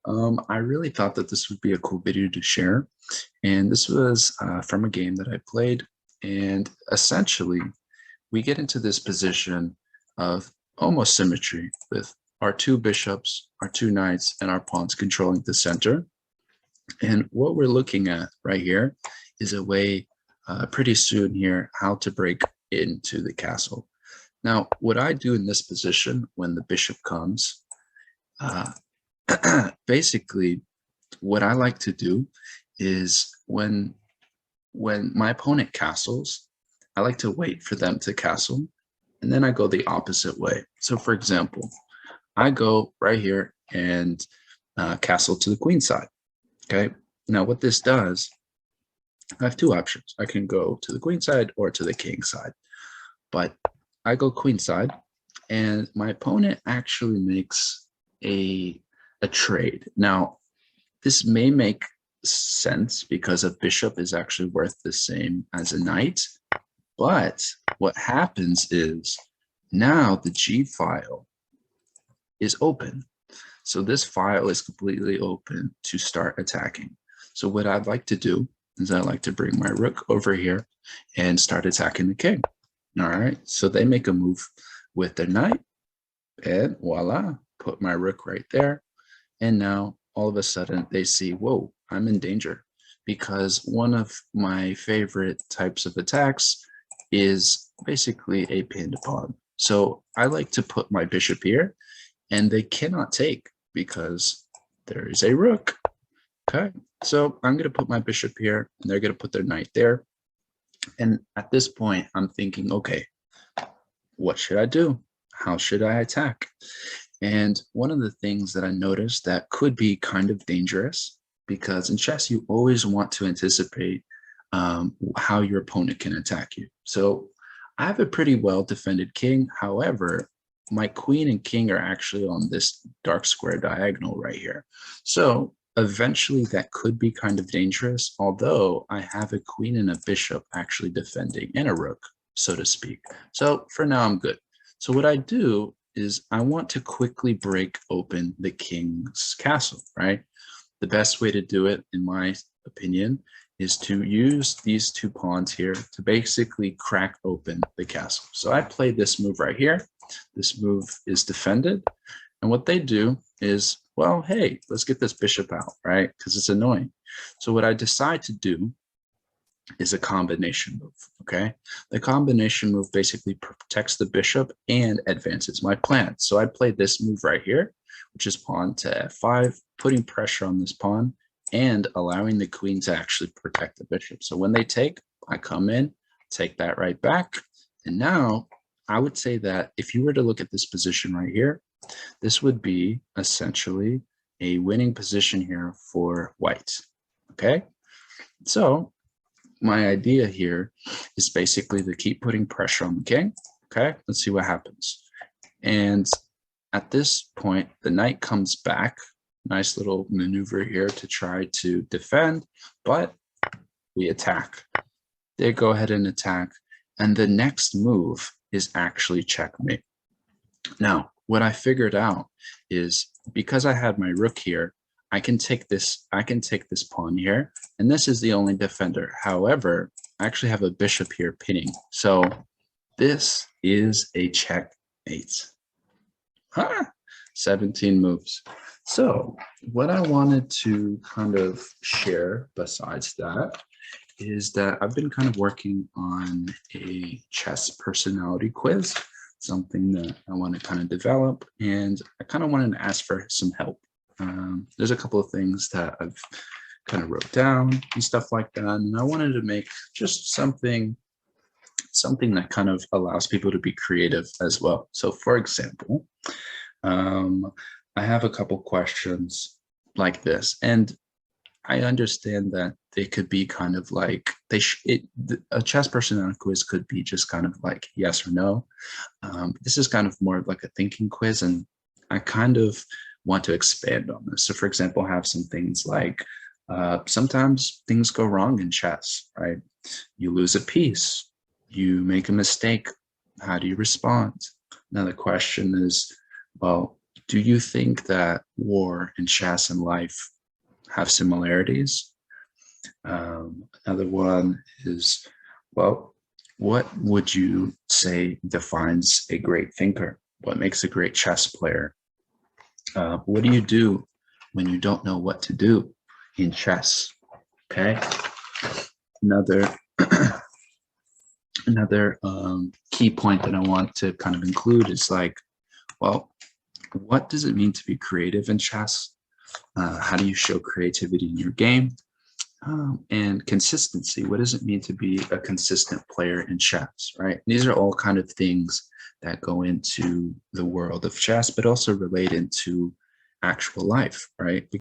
I really thought that this would be a cool video to share. And this was from a game that I played. And essentially, we get into this position of almost symmetry with our two bishops, our two knights, and our pawns controlling the center. And what we're looking at right here is a way pretty soon here how to break into the castle. Now, what I do in this position when the bishop comes, uh, basically, what I like to do is when my opponent castles, I like to wait for them to castle, and then I go the opposite way. So, for example, I go right here and castle to the queen side. Okay. Now, what this does, I have two options. I can go to the queen side or to the king side, but I go queen side, and my opponent actually makes a trade. Now, this may make sense because a bishop is actually worth the same as a knight, but what happens is now the G file is open. So this file is completely open to start attacking. So what I'd like to do is I like to bring my rook over here and start attacking the king. All right, so they make a move with their knight, and voila, put my rook right there. And now all of a sudden they see, whoa, I'm in danger, because one of my favorite types of attacks is basically a pinned pawn. So I like to put my bishop here, and they cannot take because there is a rook. Okay, so I'm going to put my bishop here, and they're going to put their knight there. And at this point, I'm thinking, okay, what should I do? How should I attack? And one of the things that I noticed that could be kind of dangerous, because in chess, you always want to anticipate how your opponent can attack you. So I have a pretty well defended king. However, my queen and king are actually on this dark square diagonal right here. So eventually that could be kind of dangerous, although I have a queen and a bishop actually defending, and a rook, so to speak. So for now, I'm good. So what I do is I want to quickly break open the king's castle, right? The best way to do it, in my opinion, is to use these two pawns here to basically crack open the castle. So I play this move right here. This move is defended. And what they do is, well, hey, let's get this bishop out, right? Because it's annoying. So what I decide to do is a combination move, okay? The combination move basically protects the bishop and advances my plan. So I play this move right here, which is pawn to f5, putting pressure on this pawn and allowing the queen to actually protect the bishop. So when they take, I come in, take that right back. And now I would say that if you were to look at this position right here, this would be essentially a winning position here for white, okay? So my idea here is basically to keep putting pressure on the king, okay? Let's see what happens. And at this point, the knight comes back. Nice little maneuver here to try to defend, but we attack. They go ahead and attack, and the next move is actually checkmate. Now, what I figured out is because I had my rook here, I can take this pawn here, and this is the only defender. However, I actually have a bishop here pinning. So this is a checkmate. 17 moves. So what I wanted to kind of share besides that is that I've been kind of working on a chess personality quiz, something that I want to kind of develop, and I kind of wanted to ask for some help. There's a couple of things that I've kind of wrote down and stuff like that, and I wanted to make just something that kind of allows people to be creative as well. So for example, I have a couple questions like this, and I understand that they could be kind of like a chess personality quiz could be just kind of like yes or no. This is kind of more of like a thinking quiz, and I kind of want to expand on this. So for example, have some things like sometimes things go wrong in chess, right? You lose a piece, you make a mistake. How do you respond? Now the question is, well, Do you think that war and chess and life have similarities? Another one is, well, what would you say defines a great thinker? What makes a great chess player? What do you do when you don't know what to do in chess? Okay. Another another key point that I want to kind of include is like, well, what does it mean to be creative in chess? How do you show creativity in your game? And consistency. What does it mean to be a consistent player in chess, right? These are all kind of things that go into the world of chess, but also relate into actual life, right?